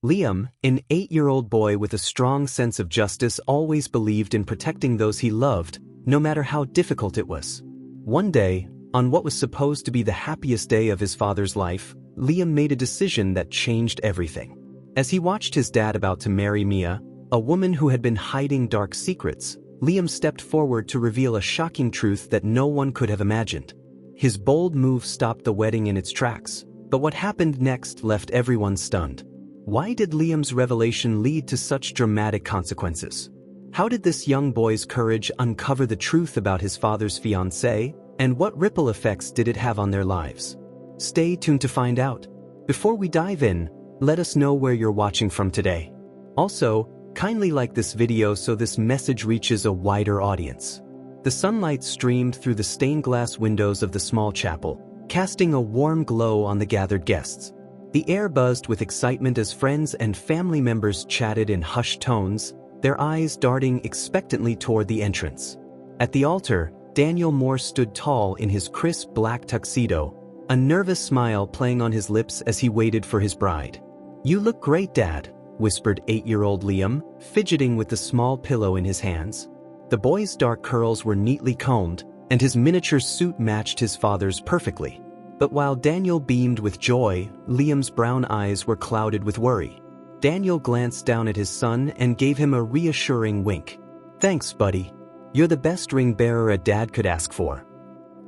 Liam, an 8-year-old boy with a strong sense of justice, always believed in protecting those he loved, no matter how difficult it was. One day, on what was supposed to be the happiest day of his father's life, Liam made a decision that changed everything. As he watched his dad about to marry Mia, a woman who had been hiding dark secrets, Liam stepped forward to reveal a shocking truth that no one could have imagined. His bold move stopped the wedding in its tracks, but what happened next left everyone stunned. Why did Liam's revelation lead to such dramatic consequences? How did this young boy's courage uncover the truth about his father's fiancée, and what ripple effects did it have on their lives? Stay tuned to find out. Before we dive in, let us know where you're watching from today. Also, kindly like this video so this message reaches a wider audience. The sunlight streamed through the stained glass windows of the small chapel, casting a warm glow on the gathered guests. The air buzzed with excitement as friends and family members chatted in hushed tones, their eyes darting expectantly toward the entrance. At the altar, Daniel Moore stood tall in his crisp black tuxedo, a nervous smile playing on his lips as he waited for his bride. "You look great, Dad," whispered 8-year-old Liam, fidgeting with the small pillow in his hands. The boy's dark curls were neatly combed, and his miniature suit matched his father's perfectly. But while Daniel beamed with joy, Liam's brown eyes were clouded with worry. Daniel glanced down at his son and gave him a reassuring wink. "Thanks, buddy. You're the best ring bearer a dad could ask for."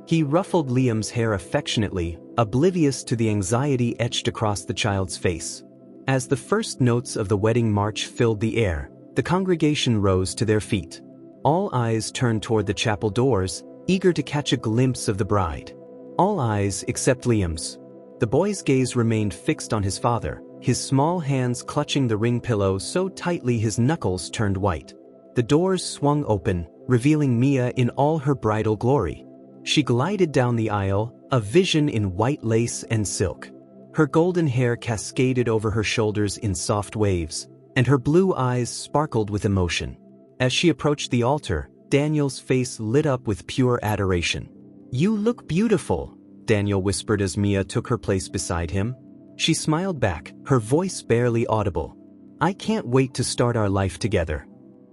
He ruffled Liam's hair affectionately, oblivious to the anxiety etched across the child's face. As the first notes of the wedding march filled the air, the congregation rose to their feet. All eyes turned toward the chapel doors, eager to catch a glimpse of the bride. All eyes except Liam's. The boy's gaze remained fixed on his father, his small hands clutching the ring pillow so tightly his knuckles turned white. The doors swung open, revealing Mia in all her bridal glory. She glided down the aisle, a vision in white lace and silk. Her golden hair cascaded over her shoulders in soft waves, and her blue eyes sparkled with emotion. As she approached the altar, Daniel's face lit up with pure adoration. "You look beautiful," Daniel whispered as Mia took her place beside him. She smiled back, her voice barely audible. "I can't wait to start our life together."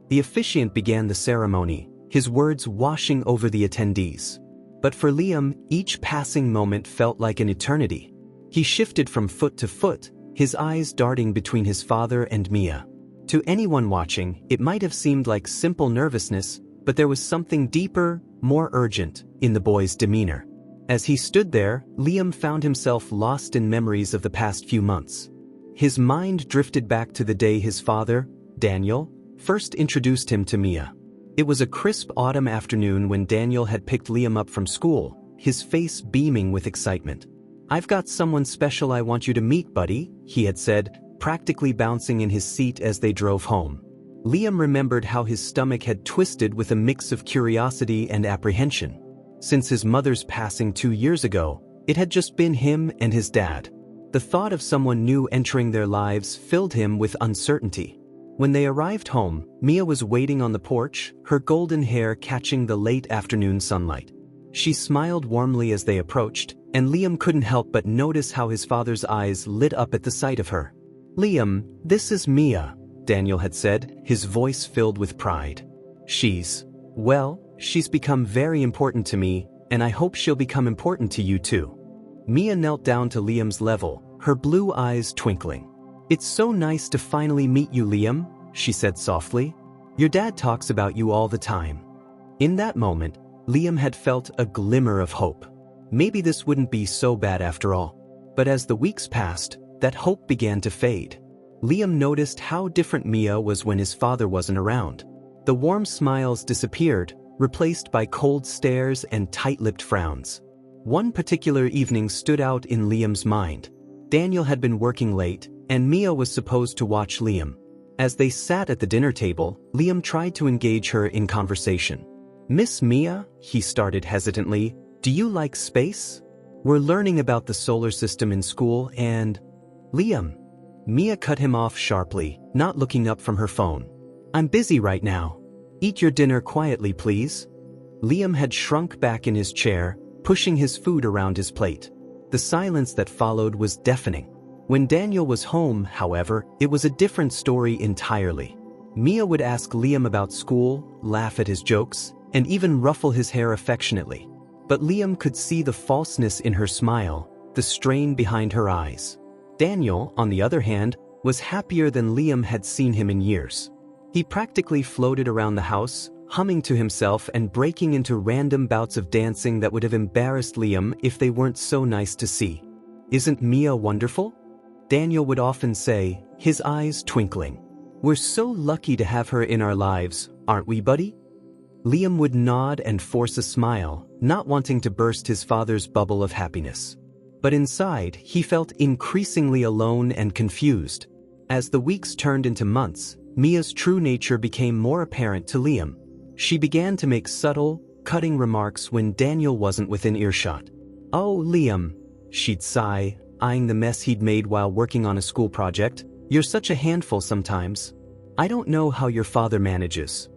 The officiant began the ceremony, his words washing over the attendees. But for Liam, each passing moment felt like an eternity. He shifted from foot to foot, his eyes darting between his father and Mia. To anyone watching, it might have seemed like simple nervousness, but there was something deeper, more urgent, in the boy's demeanor. As he stood there, Liam found himself lost in memories of the past few months. His mind drifted back to the day his father, Daniel, first introduced him to Mia. It was a crisp autumn afternoon when Daniel had picked Liam up from school, his face beaming with excitement. "I've got someone special I want you to meet, buddy," he had said, practically bouncing in his seat as they drove home. Liam remembered how his stomach had twisted with a mix of curiosity and apprehension. Since his mother's passing 2 years ago, it had just been him and his dad. The thought of someone new entering their lives filled him with uncertainty. When they arrived home, Mia was waiting on the porch, her golden hair catching the late afternoon sunlight. She smiled warmly as they approached, and Liam couldn't help but notice how his father's eyes lit up at the sight of her. "Liam, this is Mia," Daniel had said, his voice filled with pride. She's become very important to me, and I hope she'll become important to you too." Mia knelt down to Liam's level, her blue eyes twinkling. "It's so nice to finally meet you, Liam," she said softly. "Your dad talks about you all the time." In that moment, Liam had felt a glimmer of hope. Maybe this wouldn't be so bad after all. But as the weeks passed, that hope began to fade. Liam noticed how different Mia was when his father wasn't around. The warm smiles disappeared, replaced by cold stares and tight-lipped frowns. One particular evening stood out in Liam's mind. Daniel had been working late, and Mia was supposed to watch Liam. As they sat at the dinner table, Liam tried to engage her in conversation. "Miss Mia," he started hesitantly, "do you like space? We're learning about the solar system in school and—" "Liam." Mia cut him off sharply, not looking up from her phone. "I'm busy right now. Eat your dinner quietly, please." Liam had shrunk back in his chair, pushing his food around his plate. The silence that followed was deafening. When Daniel was home, however, it was a different story entirely. Mia would ask Liam about school, laugh at his jokes, and even ruffle his hair affectionately. But Liam could see the falseness in her smile, the strain behind her eyes. Daniel, on the other hand, was happier than Liam had seen him in years. He practically floated around the house, humming to himself and breaking into random bouts of dancing that would have embarrassed Liam if they weren't so nice to see. "Isn't Mia wonderful?" Daniel would often say, his eyes twinkling. "We're so lucky to have her in our lives, aren't we, buddy?" Liam would nod and force a smile, not wanting to burst his father's bubble of happiness. But inside, he felt increasingly alone and confused. As the weeks turned into months, Mia's true nature became more apparent to Liam. She began to make subtle, cutting remarks when Daniel wasn't within earshot. "Oh, Liam," she'd sigh, eyeing the mess he'd made while working on a school project, "you're such a handful sometimes. I don't know how your father manages."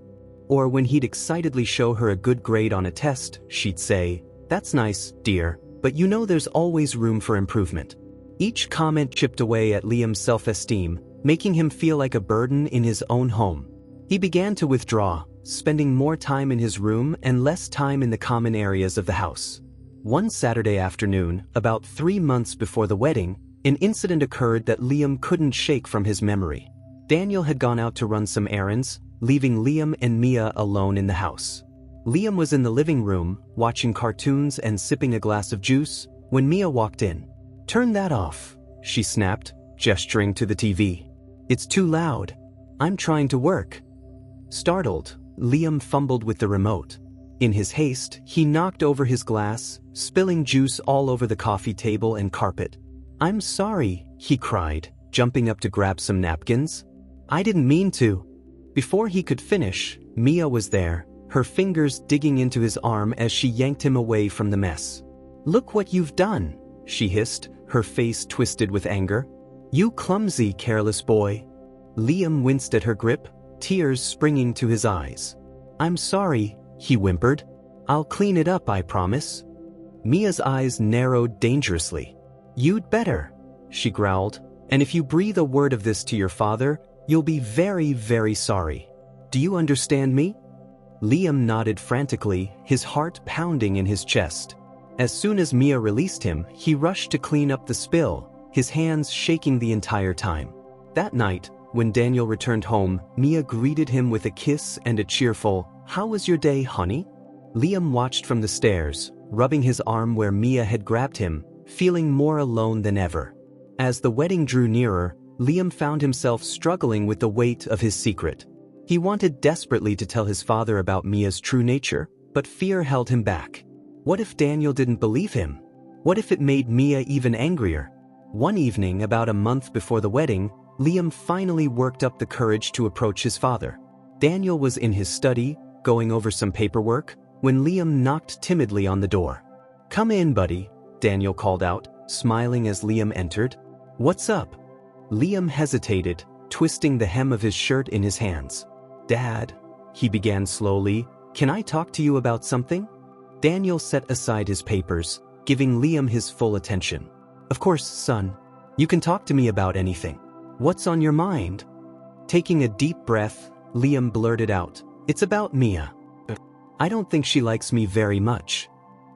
Or when he'd excitedly show her a good grade on a test, she'd say, "That's nice, dear, but you know there's always room for improvement." Each comment chipped away at Liam's self-esteem, making him feel like a burden in his own home. He began to withdraw, spending more time in his room and less time in the common areas of the house. One Saturday afternoon, about 3 months before the wedding, an incident occurred that Liam couldn't shake from his memory. Daniel had gone out to run some errands, leaving Liam and Mia alone in the house. Liam was in the living room, watching cartoons and sipping a glass of juice, when Mia walked in. "Turn that off," she snapped, gesturing to the TV. "It's too loud. I'm trying to work." Startled, Liam fumbled with the remote. In his haste, he knocked over his glass, spilling juice all over the coffee table and carpet. "I'm sorry," he cried, jumping up to grab some napkins. "I didn't mean to." Before he could finish, Mia was there, her fingers digging into his arm as she yanked him away from the mess. "Look what you've done," she hissed, her face twisted with anger. "You clumsy, careless boy." Liam winced at her grip, tears springing to his eyes. "I'm sorry," he whimpered. "I'll clean it up, I promise." Mia's eyes narrowed dangerously. "You'd better," she growled, "and if you breathe a word of this to your father, you'll be very, very sorry. Do you understand me?" Liam nodded frantically, his heart pounding in his chest. As soon as Mia released him, he rushed to clean up the spill, his hands shaking the entire time. That night, when Daniel returned home, Mia greeted him with a kiss and a cheerful, "How was your day, honey?" Liam watched from the stairs, rubbing his arm where Mia had grabbed him, feeling more alone than ever. As the wedding drew nearer, Liam found himself struggling with the weight of his secret. He wanted desperately to tell his father about Mia's true nature, but fear held him back. What if Daniel didn't believe him? What if it made Mia even angrier? One evening, about a month before the wedding, Liam finally worked up the courage to approach his father. Daniel was in his study, going over some paperwork, when Liam knocked timidly on the door. "Come in, buddy," Daniel called out, smiling as Liam entered. "What's up?" Liam hesitated, twisting the hem of his shirt in his hands. "Dad," he began slowly, "can I talk to you about something?" Daniel set aside his papers, giving Liam his full attention. "Of course, son. You can talk to me about anything. What's on your mind?" Taking a deep breath, Liam blurted out, "It's about Mia. I don't think she likes me very much."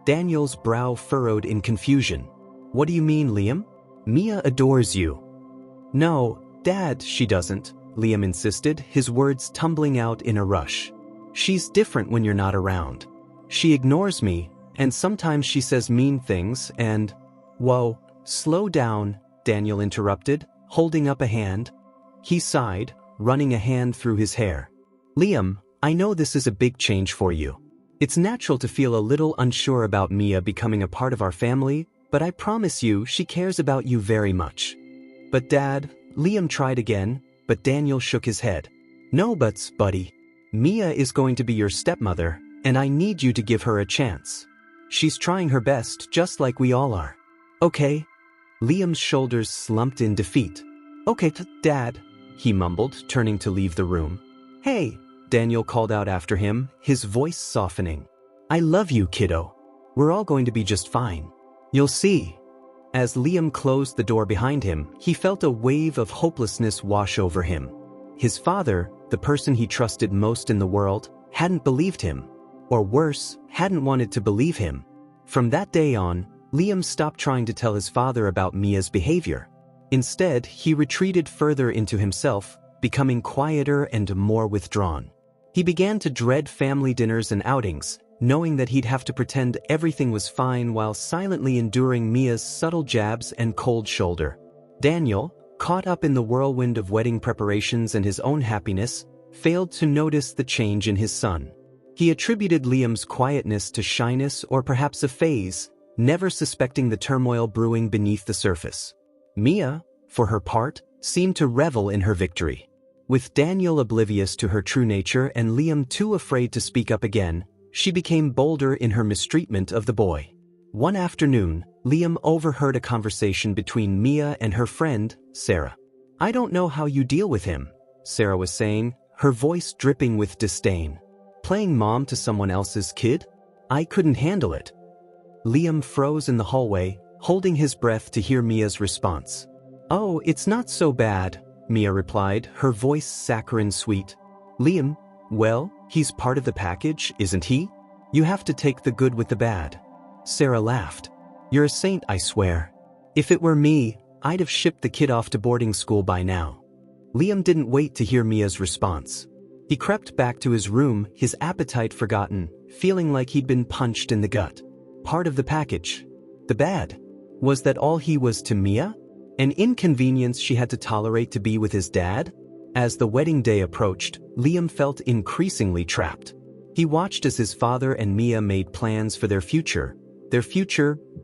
Daniel's brow furrowed in confusion. "What do you mean, Liam? Mia adores you." "No, Dad, she doesn't," Liam insisted, his words tumbling out in a rush. "She's different when you're not around. She ignores me, and sometimes she says mean things and—" "Whoa, slow down," Daniel interrupted, holding up a hand. He sighed, running a hand through his hair. "Liam, I know this is a big change for you. It's natural to feel a little unsure about Mia becoming a part of our family, but I promise you she cares about you very much." "But Dad," Liam tried again, but Daniel shook his head. "No buts, buddy. Mia is going to be your stepmother, and I need you to give her a chance. She's trying her best just like we all are." "Okay." Liam's shoulders slumped in defeat. "Okay, Dad," he mumbled, turning to leave the room. "Hey," Daniel called out after him, his voice softening. "I love you, kiddo. We're all going to be just fine. You'll see." As Liam closed the door behind him, he felt a wave of hopelessness wash over him. His father, the person he trusted most in the world, hadn't believed him. Or worse, hadn't wanted to believe him. From that day on, Liam stopped trying to tell his father about Mia's behavior. Instead, he retreated further into himself, becoming quieter and more withdrawn. He began to dread family dinners and outings, knowing that he'd have to pretend everything was fine while silently enduring Mia's subtle jabs and cold shoulder. Daniel, caught up in the whirlwind of wedding preparations and his own happiness, failed to notice the change in his son. He attributed Liam's quietness to shyness or perhaps a phase, never suspecting the turmoil brewing beneath the surface. Mia, for her part, seemed to revel in her victory. With Daniel oblivious to her true nature and Liam too afraid to speak up again, she became bolder in her mistreatment of the boy. One afternoon, Liam overheard a conversation between Mia and her friend, Sarah. "I don't know how you deal with him," Sarah was saying, her voice dripping with disdain. "Playing mom to someone else's kid? I couldn't handle it." Liam froze in the hallway, holding his breath to hear Mia's response. "Oh, it's not so bad," Mia replied, her voice saccharine sweet. "Liam, well, he's part of the package, isn't he? You have to take the good with the bad." Sarah laughed. "You're a saint, I swear. If it were me, I'd have shipped the kid off to boarding school by now." Liam didn't wait to hear Mia's response. He crept back to his room, his appetite forgotten, feeling like he'd been punched in the gut. Part of the package. The bad. Was that all he was to Mia? An inconvenience she had to tolerate to be with his dad? As the wedding day approached, Liam felt increasingly trapped. He watched as his father and Mia made plans for their future,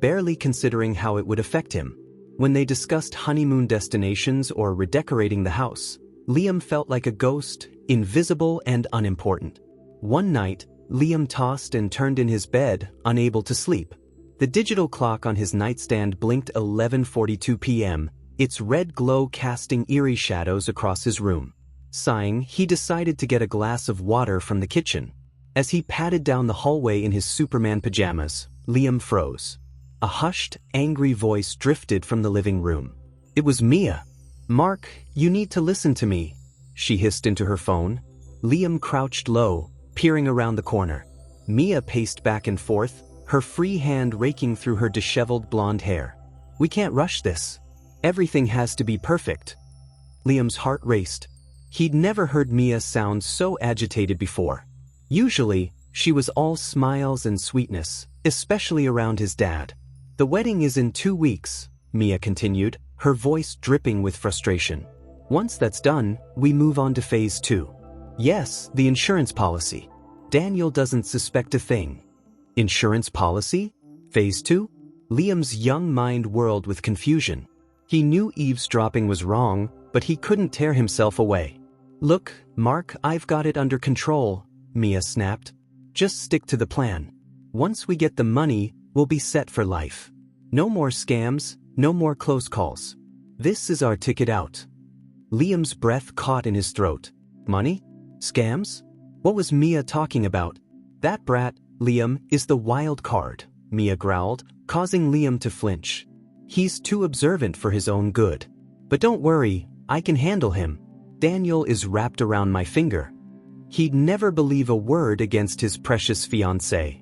barely considering how it would affect him. When they discussed honeymoon destinations or redecorating the house, Liam felt like a ghost, invisible and unimportant. One night, Liam tossed and turned in his bed, unable to sleep. The digital clock on his nightstand blinked 11:42 p.m., its red glow casting eerie shadows across his room. Sighing, he decided to get a glass of water from the kitchen. As he padded down the hallway in his Superman pajamas, Liam froze. A hushed, angry voice drifted from the living room. It was Mia. "Mark, you need to listen to me," she hissed into her phone. Liam crouched low, peering around the corner. Mia paced back and forth, her free hand raking through her disheveled blonde hair. "We can't rush this. Everything has to be perfect." Liam's heart raced. He'd never heard Mia sound so agitated before. Usually, she was all smiles and sweetness, especially around his dad. "The wedding is in 2 weeks," Mia continued, her voice dripping with frustration. "Once that's done, we move on to phase 2. Yes, the insurance policy. Daniel doesn't suspect a thing." Insurance policy? Phase 2? Liam's young mind whirled with confusion. He knew eavesdropping was wrong, but he couldn't tear himself away. "Look, Mark, I've got it under control," Mia snapped. "Just stick to the plan. Once we get the money, we'll be set for life. No more scams, no more close calls. This is our ticket out." Liam's breath caught in his throat. Money? Scams? What was Mia talking about? "That brat, Liam, is the wild card," Mia growled, causing Liam to flinch. "He's too observant for his own good. But don't worry, I can handle him. Daniel is wrapped around my finger." He'd never believe a word against his precious fiancée.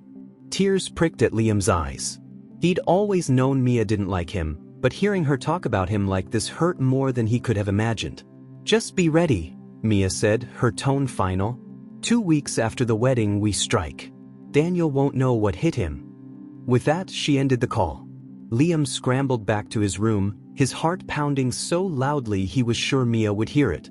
Tears pricked at Liam's eyes. He'd always known Mia didn't like him, but hearing her talk about him like this hurt more than he could have imagined. "Just be ready," Mia said, her tone final. 2 weeks after the wedding we strike. Daniel won't know what hit him." With that, she ended the call. Liam scrambled back to his room, his heart pounding so loudly he was sure Mia would hear it.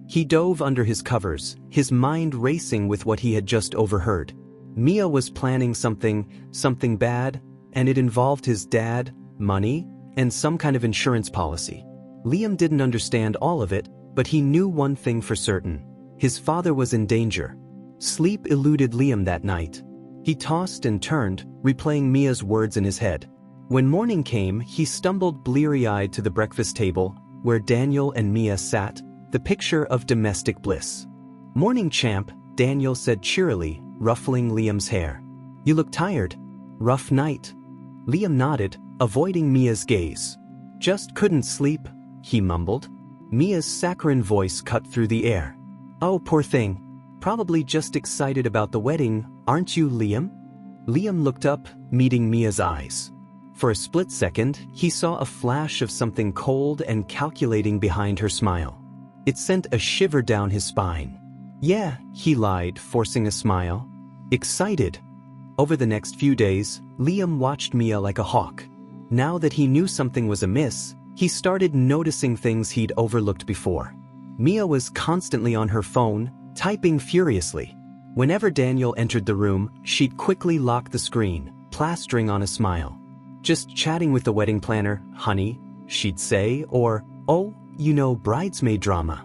He dove under his covers, his mind racing with what he had just overheard. Mia was planning something bad, and it involved his dad, money, and some kind of insurance policy. Liam didn't understand all of it, but he knew one thing for certain. His father was in danger. Sleep eluded Liam that night. He tossed and turned, replaying Mia's words in his head. When morning came, he stumbled bleary-eyed to the breakfast table, where Daniel and Mia sat, the picture of domestic bliss. "Morning, champ," Daniel said cheerily, ruffling Liam's hair. "You look tired. Rough night." Liam nodded, avoiding Mia's gaze. "Just couldn't sleep," he mumbled. Mia's saccharine voice cut through the air. "Oh, poor thing. Probably just excited about the wedding, aren't you, Liam?" Liam looked up, meeting Mia's eyes. For a split second, he saw a flash of something cold and calculating behind her smile. It sent a shiver down his spine. "Yeah," he lied, forcing a smile. "Excited." Over the next few days, Liam watched Mia like a hawk. Now that he knew something was amiss, he started noticing things he'd overlooked before. Mia was constantly on her phone, typing furiously. Whenever Daniel entered the room, she'd quickly lock the screen, plastering on a smile. "Just chatting with the wedding planner, honey," she'd say, or, "Oh, bridesmaid drama."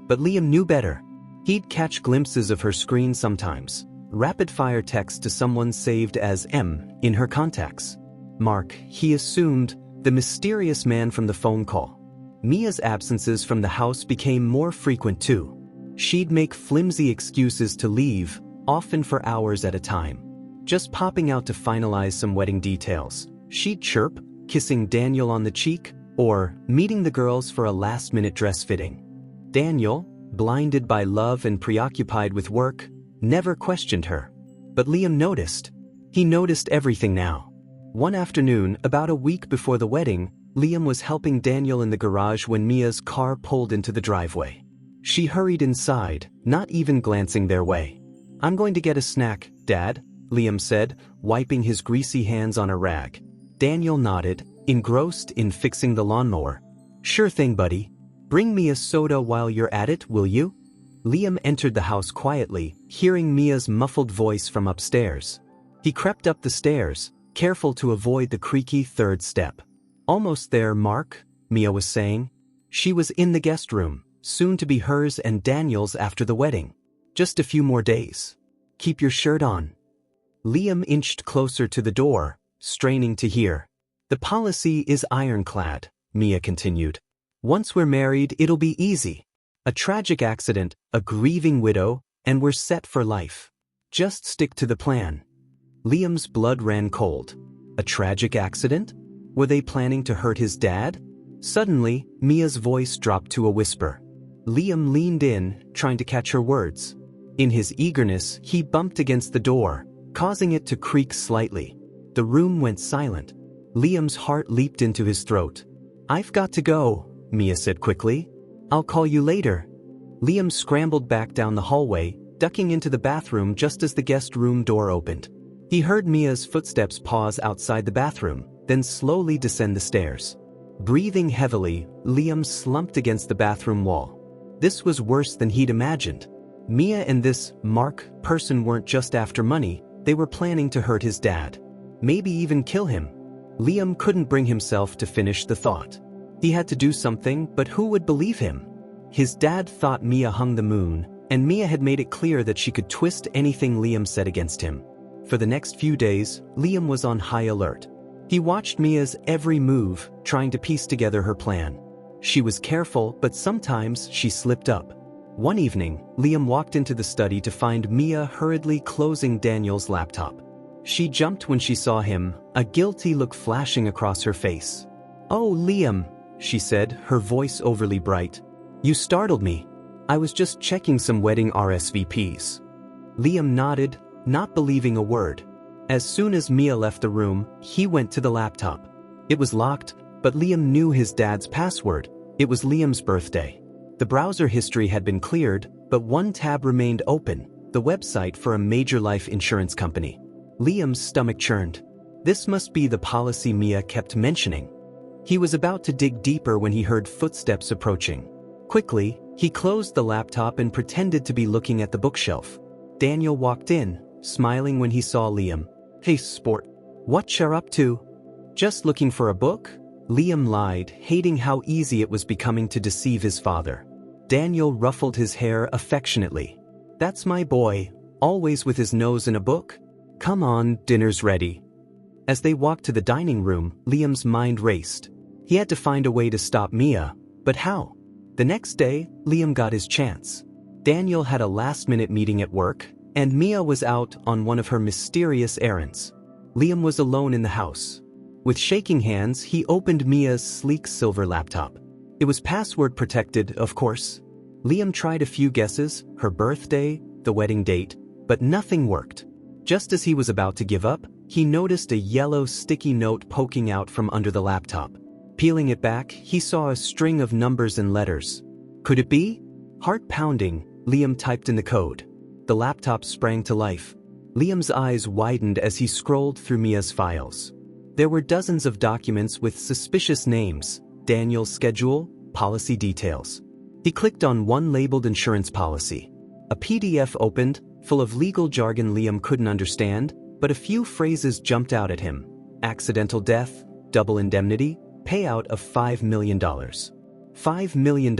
But Liam knew better. He'd catch glimpses of her screen sometimes, rapid-fire text to someone saved as M in her contacts. Mark, he assumed, the mysterious man from the phone call. Mia's absences from the house became more frequent too. She'd make flimsy excuses to leave, often for hours at a time. Just popping out to finalize some wedding details. She'd chirp, kissing Daniel on the cheek, or meeting the girls for a last-minute dress fitting. Daniel, blinded by love and preoccupied with work, never questioned her. But Liam noticed. He noticed everything now. One afternoon, about a week before the wedding, Liam was helping Daniel in the garage when Mia's car pulled into the driveway. She hurried inside, not even glancing their way. "I'm going to get a snack, Dad," Liam said, wiping his greasy hands on a rag. Daniel nodded, engrossed in fixing the lawnmower. "Sure thing, buddy. Bring me a soda while you're at it, will you?" Liam entered the house quietly, hearing Mia's muffled voice from upstairs. He crept up the stairs, careful to avoid the creaky third step. "Almost there, Mark," Mia was saying. She was in the guest room, soon to be hers and Daniel's after the wedding. "Just a few more days. Keep your shirt on." Liam inched closer to the door, straining to hear. "The policy is ironclad," Mia continued. "Once we're married, it'll be easy. A tragic accident, a grieving widow, and we're set for life. Just stick to the plan." Liam's blood ran cold. A tragic accident? Were they planning to hurt his dad? Suddenly, Mia's voice dropped to a whisper. Liam leaned in, trying to catch her words. In his eagerness, he bumped against the door, causing it to creak slightly. The room went silent. Liam's heart leaped into his throat. "I've got to go," Mia said quickly. "I'll call you later." Liam scrambled back down the hallway, ducking into the bathroom just as the guest room door opened. He heard Mia's footsteps pause outside the bathroom, then slowly descend the stairs. Breathing heavily, Liam slumped against the bathroom wall. This was worse than he'd imagined. Mia and this Mark person weren't just after money, they were planning to hurt his dad. Maybe even kill him. Liam couldn't bring himself to finish the thought. He had to do something, but who would believe him? His dad thought Mia hung the moon, and Mia had made it clear that she could twist anything Liam said against him. For the next few days, Liam was on high alert. He watched Mia's every move, trying to piece together her plan. She was careful, but sometimes she slipped up. One evening, Liam walked into the study to find Mia hurriedly closing Daniel's laptop. She jumped when she saw him, a guilty look flashing across her face. "Oh, Liam," she said, her voice overly bright. "You startled me. I was just checking some wedding RSVPs." Liam nodded, not believing a word. As soon as Mia left the room, he went to the laptop. It was locked, but Liam knew his dad's password. It was Liam's birthday. The browser history had been cleared, but one tab remained open, the website for a major life insurance company. Liam's stomach churned. This must be the policy Mia kept mentioning. He was about to dig deeper when he heard footsteps approaching. Quickly, he closed the laptop and pretended to be looking at the bookshelf. Daniel walked in, smiling when he saw Liam. "Hey, sport. What you're up to?" "Just looking for a book?" Liam lied, hating how easy it was becoming to deceive his father. Daniel ruffled his hair affectionately. "That's my boy, always with his nose in a book. Come on, dinner's ready." As they walked to the dining room, Liam's mind raced. He had to find a way to stop Mia, but how? The next day, Liam got his chance. Daniel had a last-minute meeting at work, and Mia was out on one of her mysterious errands. Liam was alone in the house. With shaking hands, he opened Mia's sleek silver laptop. It was password protected, of course. Liam tried a few guesses, her birthday, the wedding date, but nothing worked. Just as he was about to give up, he noticed a yellow sticky note poking out from under the laptop. Peeling it back, he saw a string of numbers and letters. Could it be? Heart pounding, Liam typed in the code. The laptop sprang to life. Liam's eyes widened as he scrolled through Mia's files. There were dozens of documents with suspicious names, Daniel's schedule, policy details. He clicked on one labeled insurance policy. A PDF opened, full of legal jargon Liam couldn't understand, but a few phrases jumped out at him. Accidental death, double indemnity, payout of $5 million. $5 million.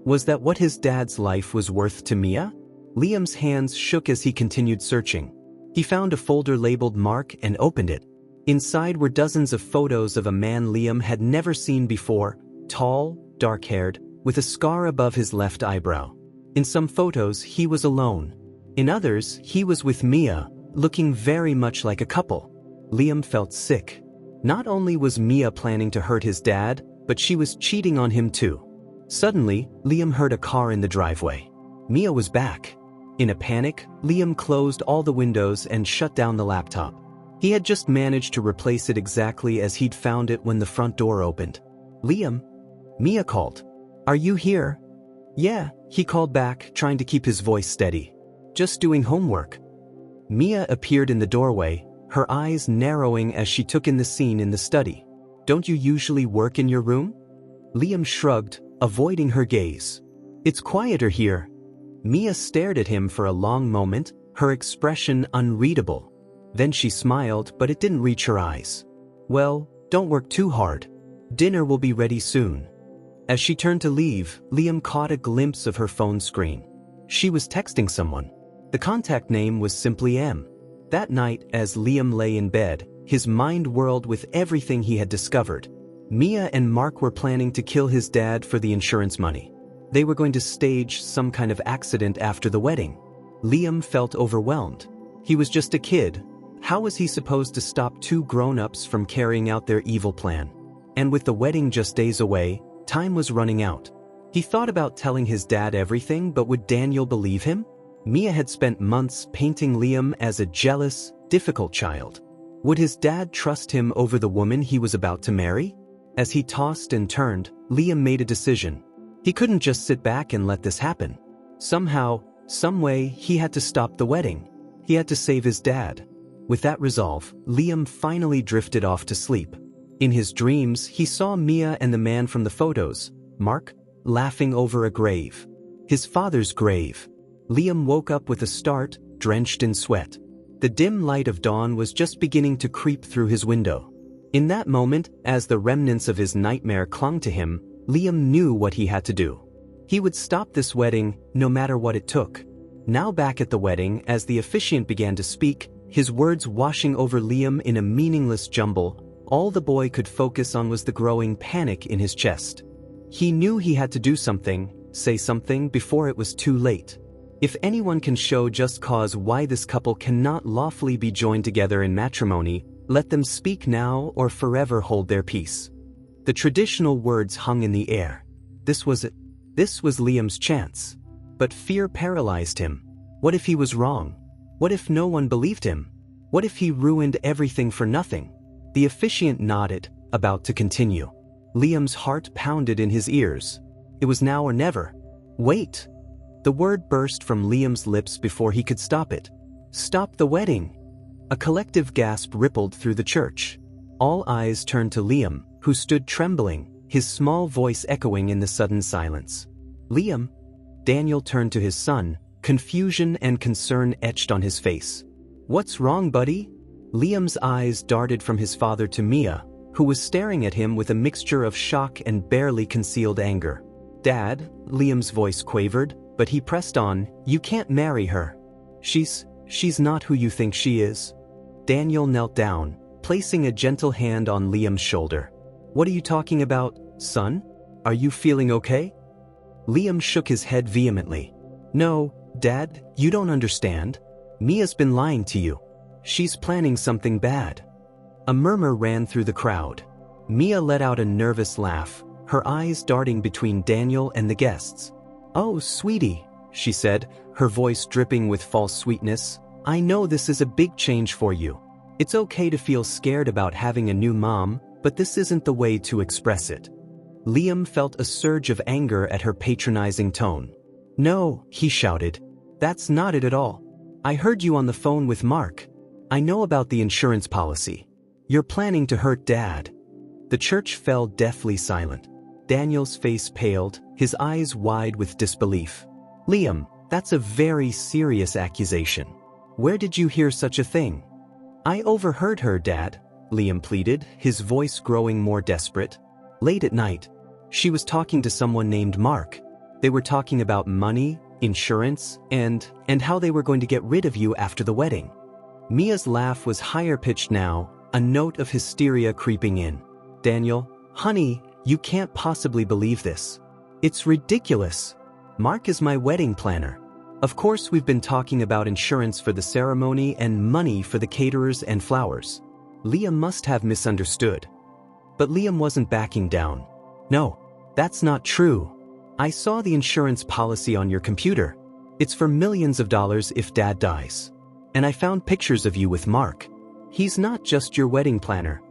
Was that what his dad's life was worth to Mia? Liam's hands shook as he continued searching. He found a folder labeled Mark and opened it. Inside were dozens of photos of a man Liam had never seen before, tall, dark-haired, with a scar above his left eyebrow. In some photos, he was alone. In others, he was with Mia, looking very much like a couple. Liam felt sick. Not only was Mia planning to hurt his dad, but she was cheating on him too. Suddenly, Liam heard a car in the driveway. Mia was back. In a panic, Liam closed all the windows and shut down the laptop. He had just managed to replace it exactly as he'd found it when the front door opened. Liam? Mia called. Are you here? Yeah, he called back, trying to keep his voice steady. Just doing homework. Mia appeared in the doorway, her eyes narrowing as she took in the scene in the study. Don't you usually work in your room? Liam shrugged, avoiding her gaze. It's quieter here. Mia stared at him for a long moment, her expression unreadable. Then she smiled, but it didn't reach her eyes. Well, don't work too hard. Dinner will be ready soon. As she turned to leave, Liam caught a glimpse of her phone screen. She was texting someone. The contact name was simply M. That night, as Liam lay in bed, his mind whirled with everything he had discovered. Mia and Mark were planning to kill his dad for the insurance money. They were going to stage some kind of accident after the wedding. Liam felt overwhelmed. He was just a kid. How was he supposed to stop two grown-ups from carrying out their evil plan? And with the wedding just days away, time was running out. He thought about telling his dad everything, but would Daniel believe him? Mia had spent months painting Liam as a jealous, difficult child. Would his dad trust him over the woman he was about to marry? As he tossed and turned, Liam made a decision. He couldn't just sit back and let this happen. Somehow, some way, he had to stop the wedding. He had to save his dad. With that resolve, Liam finally drifted off to sleep. In his dreams, he saw Mia and the man from the photos, Mark, laughing over a grave. His father's grave. Liam woke up with a start, drenched in sweat. The dim light of dawn was just beginning to creep through his window. In that moment, as the remnants of his nightmare clung to him, Liam knew what he had to do. He would stop this wedding, no matter what it took. Now back at the wedding, as the officiant began to speak, his words washing over Liam in a meaningless jumble, all the boy could focus on was the growing panic in his chest. He knew he had to do something, say something before it was too late. If anyone can show just cause why this couple cannot lawfully be joined together in matrimony, let them speak now or forever hold their peace. The traditional words hung in the air. This was it. This was Liam's chance. But fear paralyzed him. What if he was wrong? What if no one believed him? What if he ruined everything for nothing? The officiant nodded, about to continue. Liam's heart pounded in his ears. It was now or never. Wait! The word burst from Liam's lips before he could stop it. Stop the wedding! A collective gasp rippled through the church. All eyes turned to Liam, who stood trembling, his small voice echoing in the sudden silence. Liam? Daniel turned to his son, confusion and concern etched on his face. What's wrong, buddy? Liam's eyes darted from his father to Mia, who was staring at him with a mixture of shock and barely concealed anger. Dad, Liam's voice quavered, but he pressed on, you can't marry her. She's not who you think she is. Daniel knelt down, placing a gentle hand on Liam's shoulder. What are you talking about, son? Are you feeling okay? Liam shook his head vehemently. No, Dad, you don't understand. Mia's been lying to you. She's planning something bad. A murmur ran through the crowd. Mia let out a nervous laugh, her eyes darting between Daniel and the guests. "Oh, sweetie," she said, her voice dripping with false sweetness. "I know this is a big change for you. It's okay to feel scared about having a new mom, but this isn't the way to express it." Liam felt a surge of anger at her patronizing tone. "No," he shouted. "That's not it at all. I heard you on the phone with Mark. I know about the insurance policy. You're planning to hurt Dad." The church fell deathly silent. Daniel's face paled, his eyes wide with disbelief. "Liam, that's a very serious accusation. Where did you hear such a thing?" "I overheard her, Dad," Liam pleaded, his voice growing more desperate. "Late at night. She was talking to someone named Mark. They were talking about money, insurance, and how they were going to get rid of you after the wedding." Mia's laugh was higher-pitched now, a note of hysteria creeping in. "Daniel, honey, you can't possibly believe this. It's ridiculous. Mark is my wedding planner. Of course we've been talking about insurance for the ceremony and money for the caterers and flowers." Liam must have misunderstood. But Liam wasn't backing down. "No, that's not true. I saw the insurance policy on your computer. It's for millions of dollars if Dad dies. And I found pictures of you with Mark. He's not just your wedding planner."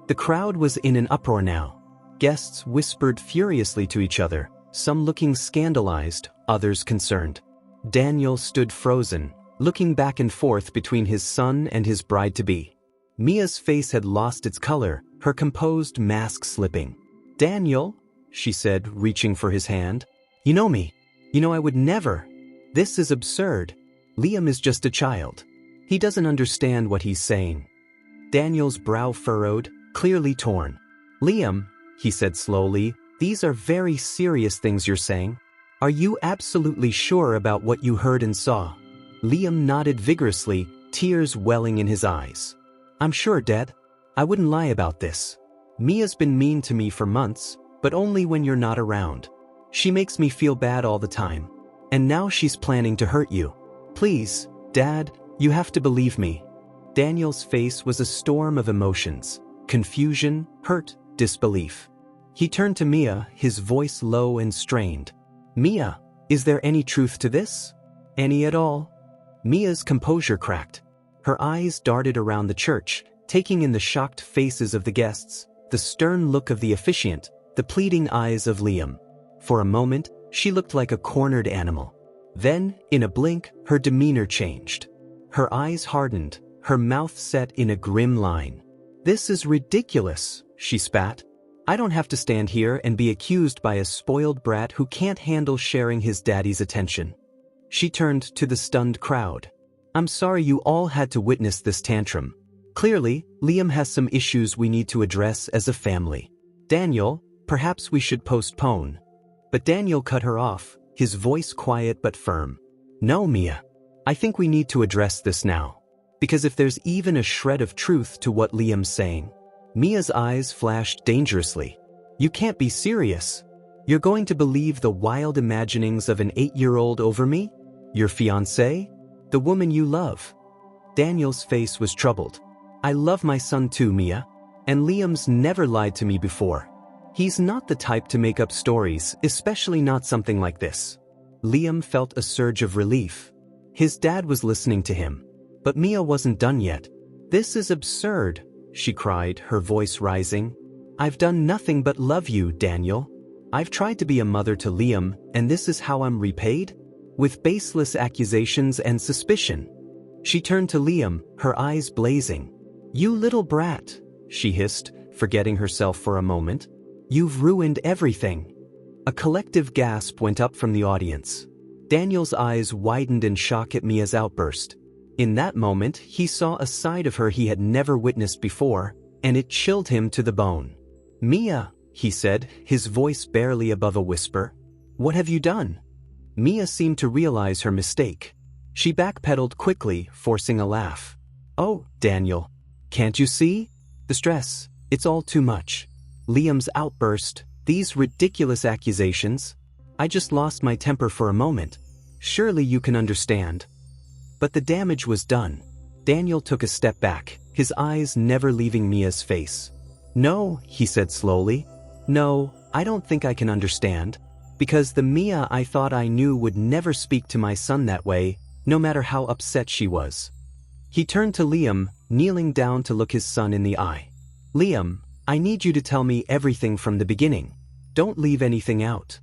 The crowd was in an uproar now. Guests whispered furiously to each other, some looking scandalized, others concerned. Daniel stood frozen, looking back and forth between his son and his bride-to-be. Mia's face had lost its color, her composed mask slipping. "Daniel," she said, reaching for his hand. "You know me. You know I would never. This is absurd. Liam is just a child. He doesn't understand what he's saying." Daniel's brow furrowed, clearly torn. "Liam," he said slowly, "these are very serious things you're saying. Are you absolutely sure about what you heard and saw?" Liam nodded vigorously, tears welling in his eyes. "I'm sure, Dad. I wouldn't lie about this. Mia's been mean to me for months, but only when you're not around. She makes me feel bad all the time. And now she's planning to hurt you. Please, Dad, you have to believe me." Daniel's face was a storm of emotions: confusion, hurt, disbelief. He turned to Mia, his voice low and strained. "Mia, is there any truth to this? Any at all?" Mia's composure cracked. Her eyes darted around the church, taking in the shocked faces of the guests, the stern look of the officiant, the pleading eyes of Liam. For a moment, she looked like a cornered animal. Then, in a blink, her demeanor changed. Her eyes hardened, her mouth set in a grim line. "This is ridiculous," she spat. "I don't have to stand here and be accused by a spoiled brat who can't handle sharing his daddy's attention." She turned to the stunned crowd. "I'm sorry you all had to witness this tantrum. Clearly, Liam has some issues we need to address as a family. Daniel, perhaps we should postpone." But Daniel cut her off, his voice quiet but firm. "No, Mia. I think we need to address this now. Because if there's even a shred of truth to what Liam's saying..." Mia's eyes flashed dangerously. "You can't be serious. You're going to believe the wild imaginings of an 8-year-old over me? Your fiancée? The woman you love?" Daniel's face was troubled. "I love my son too, Mia. And Liam's never lied to me before. He's not the type to make up stories, especially not something like this." Liam felt a surge of relief. His dad was listening to him. But Mia wasn't done yet. "This is absurd," she cried, her voice rising. "I've done nothing but love you, Daniel. I've tried to be a mother to Liam, and this is how I'm repaid? With baseless accusations and suspicion." She turned to Liam, her eyes blazing. "You little brat," she hissed, forgetting herself for a moment. "You've ruined everything." A collective gasp went up from the audience. Daniel's eyes widened in shock at Mia's outburst. In that moment, he saw a side of her he had never witnessed before, and it chilled him to the bone. "Mia," he said, his voice barely above a whisper. "What have you done?" Mia seemed to realize her mistake. She backpedaled quickly, forcing a laugh. "Oh, Daniel. Can't you see? The stress, it's all too much. Liam's outburst, these ridiculous accusations. I just lost my temper for a moment. Surely you can understand." But the damage was done. Daniel took a step back, his eyes never leaving Mia's face. "No," he said slowly. "No, I don't think I can understand. Because the Mia I thought I knew would never speak to my son that way, no matter how upset she was." He turned to Liam, kneeling down to look his son in the eye. "Liam, I need you to tell me everything from the beginning. Don't leave anything out."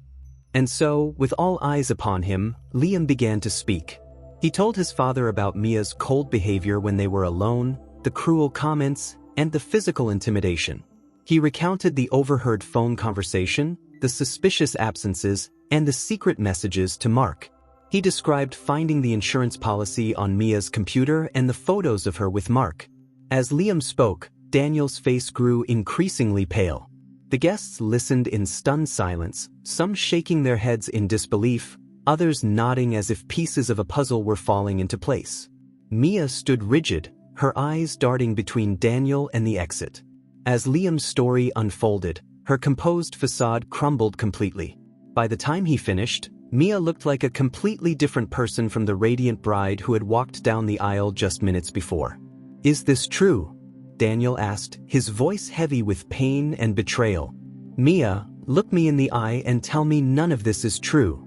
And so, with all eyes upon him, Liam began to speak. He told his father about Mia's cold behavior when they were alone, the cruel comments, and the physical intimidation. He recounted the overheard phone conversation, the suspicious absences, and the secret messages to Mark. He described finding the insurance policy on Mia's computer and the photos of her with Mark. As Liam spoke, Daniel's face grew increasingly pale. The guests listened in stunned silence, some shaking their heads in disbelief, others nodding as if pieces of a puzzle were falling into place. Mia stood rigid, her eyes darting between Daniel and the exit. As Liam's story unfolded, her composed facade crumbled completely. By the time he finished, Mia looked like a completely different person from the radiant bride who had walked down the aisle just minutes before. "Is this true?" Daniel asked, his voice heavy with pain and betrayal. "Mia, look me in the eye and tell me none of this is true."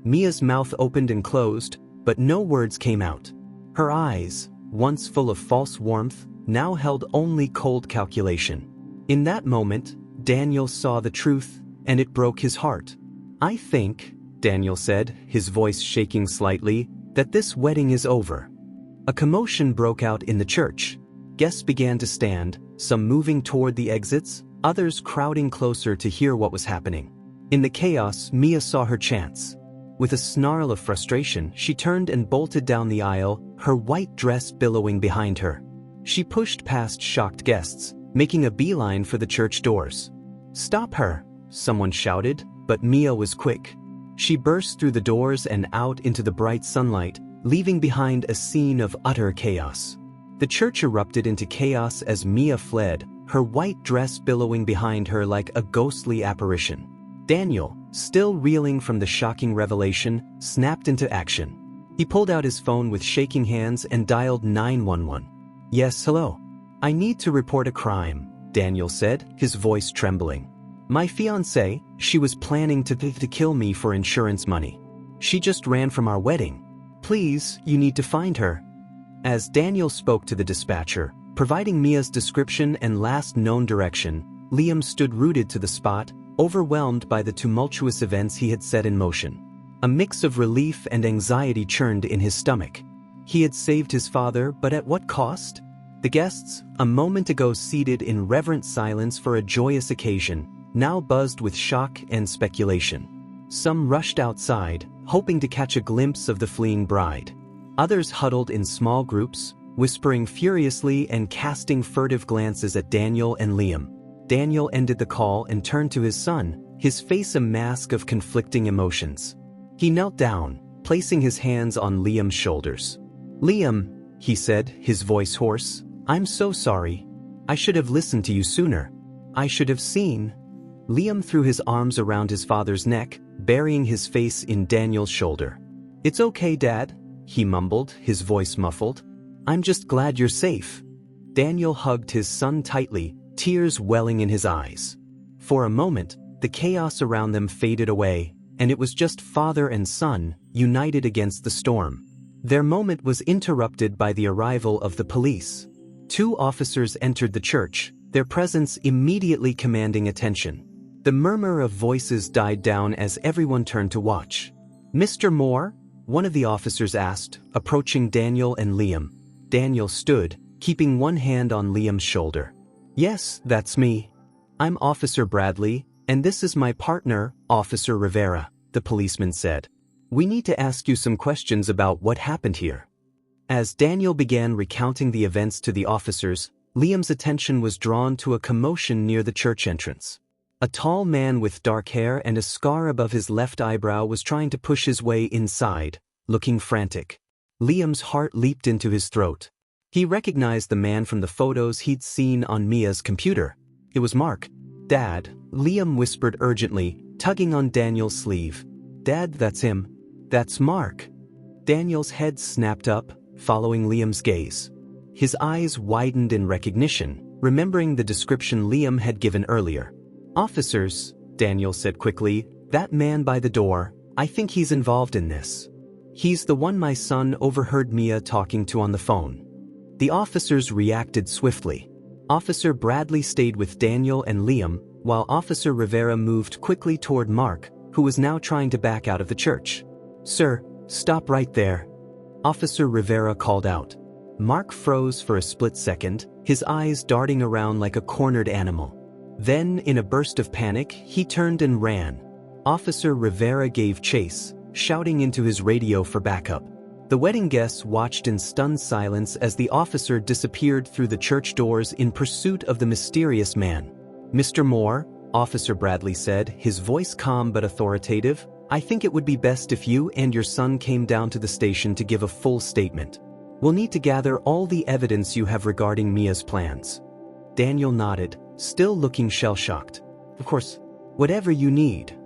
Mia's mouth opened and closed, but no words came out. Her eyes, once full of false warmth, now held only cold calculation. In that moment, Daniel saw the truth, and it broke his heart. "I think," Daniel said, his voice shaking slightly, "that this wedding is over." A commotion broke out in the church. Guests began to stand, some moving toward the exits, others crowding closer to hear what was happening. In the chaos, Mia saw her chance. With a snarl of frustration, she turned and bolted down the aisle, her white dress billowing behind her. She pushed past shocked guests, making a beeline for the church doors. "Stop her!" someone shouted, but Mia was quick. She burst through the doors and out into the bright sunlight, leaving behind a scene of utter chaos. The church erupted into chaos as Mia fled, her white dress billowing behind her like a ghostly apparition. Daniel, still reeling from the shocking revelation, snapped into action. He pulled out his phone with shaking hands and dialed 911. "Yes, hello. I need to report a crime," Daniel said, his voice trembling. "My fiancée, she was planning to kill me for insurance money. She just ran from our wedding. Please, you need to find her." As Daniel spoke to the dispatcher, providing Mia's description and last known direction, Liam stood rooted to the spot, overwhelmed by the tumultuous events he had set in motion. A mix of relief and anxiety churned in his stomach. He had saved his father, but at what cost? The guests, a moment ago seated in reverent silence for a joyous occasion, now buzzed with shock and speculation. Some rushed outside, hoping to catch a glimpse of the fleeing bride. Others huddled in small groups, whispering furiously and casting furtive glances at Daniel and Liam. Daniel ended the call and turned to his son, his face a mask of conflicting emotions. He knelt down, placing his hands on Liam's shoulders. "Liam," he said, his voice hoarse, "I'm so sorry. I should have listened to you sooner. I should have seen." Liam threw his arms around his father's neck, burying his face in Daniel's shoulder. "It's okay, Dad," he mumbled, his voice muffled. "I'm just glad you're safe." Daniel hugged his son tightly, tears welling in his eyes. For a moment, the chaos around them faded away, and it was just father and son, united against the storm. Their moment was interrupted by the arrival of the police. 2 officers entered the church, their presence immediately commanding attention. The murmur of voices died down as everyone turned to watch. "Mr. Moore?" one of the officers asked, approaching Daniel and Liam. Daniel stood, keeping one hand on Liam's shoulder. "Yes, that's me. I'm Officer Bradley, and this is my partner, Officer Rivera," the policeman said. "We need to ask you some questions about what happened here." As Daniel began recounting the events to the officers, Liam's attention was drawn to a commotion near the church entrance. A tall man with dark hair and a scar above his left eyebrow was trying to push his way inside, looking frantic. Liam's heart leaped into his throat. He recognized the man from the photos he'd seen on Mia's computer. It was Mark. "Dad," Liam whispered urgently, tugging on Daniel's sleeve. "Dad, that's him. That's Mark." Daniel's head snapped up, following Liam's gaze. His eyes widened in recognition, remembering the description Liam had given earlier. "Officers," Daniel said quickly, "that man by the door, I think he's involved in this. He's the one my son overheard Mia talking to on the phone." The officers reacted swiftly. Officer Bradley stayed with Daniel and Liam, while Officer Rivera moved quickly toward Mark, who was now trying to back out of the church. "Sir, stop right there," Officer Rivera called out. Mark froze for a split second, his eyes darting around like a cornered animal. Then, in a burst of panic, he turned and ran. Officer Rivera gave chase, shouting into his radio for backup. The wedding guests watched in stunned silence as the officer disappeared through the church doors in pursuit of the mysterious man. "Mr. Moore," Officer Bradley said, his voice calm but authoritative, "I think it would be best if you and your son came down to the station to give a full statement. We'll need to gather all the evidence you have regarding Mia's plans." Daniel nodded, still looking shell-shocked. "Of course, whatever you need."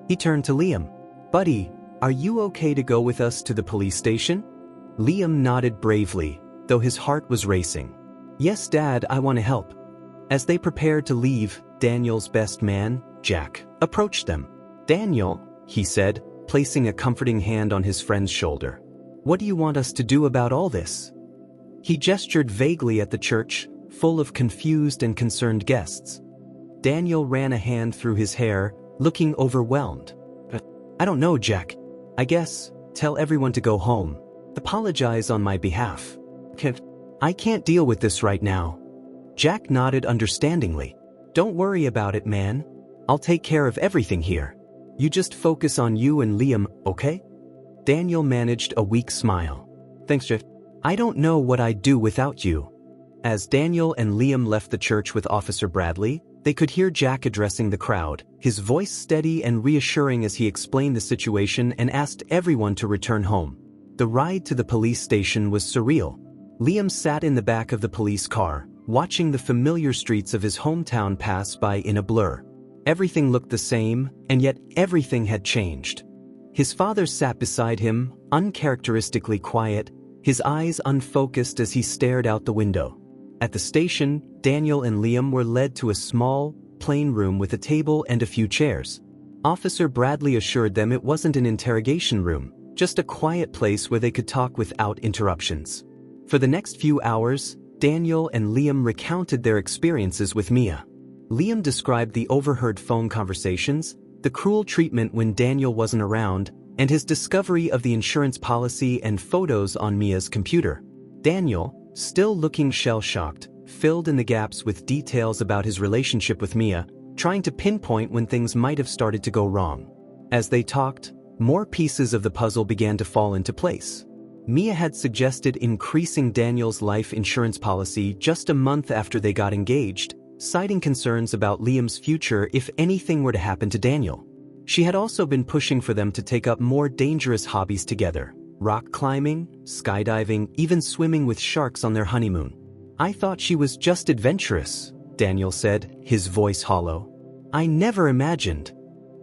He turned to Liam. "Buddy, are you okay to go with us to the police station?" Liam nodded bravely, though his heart was racing. "Yes, Dad, I want to help." As they prepared to leave, Daniel's best man, Jack, approached them. "Daniel," he said, placing a comforting hand on his friend's shoulder, "what do you want us to do about all this?" He gestured vaguely at the church, full of confused and concerned guests. Daniel ran a hand through his hair, looking overwhelmed. "I don't know, Jack. I guess, tell everyone to go home. Apologize on my behalf. I can't deal with this right now." Jack nodded understandingly. "Don't worry about it, man. I'll take care of everything here. You just focus on you and Liam, okay?" Daniel managed a weak smile. "Thanks, Jeff. I don't know what I'd do without you." As Daniel and Liam left the church with Officer Bradley, they could hear Jack addressing the crowd, his voice steady and reassuring as he explained the situation and asked everyone to return home. The ride to the police station was surreal. Liam sat in the back of the police car, watching the familiar streets of his hometown pass by in a blur. Everything looked the same, and yet everything had changed. His father sat beside him, uncharacteristically quiet, his eyes unfocused as he stared out the window. At the station, Daniel and Liam were led to a small, plain room with a table and a few chairs. Officer Bradley assured them it wasn't an interrogation room, just a quiet place where they could talk without interruptions. For the next few hours, Daniel and Liam recounted their experiences with Mia. Liam described the overheard phone conversations, the cruel treatment when Daniel wasn't around, and his discovery of the insurance policy and photos on Mia's computer. Daniel, still looking shell-shocked, filled in the gaps with details about his relationship with Mia, trying to pinpoint when things might have started to go wrong. As they talked, more pieces of the puzzle began to fall into place. Mia had suggested increasing Daniel's life insurance policy just a month after they got engaged, citing concerns about Liam's future if anything were to happen to Daniel. She had also been pushing for them to take up more dangerous hobbies together: rock climbing, skydiving, even swimming with sharks on their honeymoon. "I thought she was just adventurous," Daniel said, his voice hollow. "I never imagined."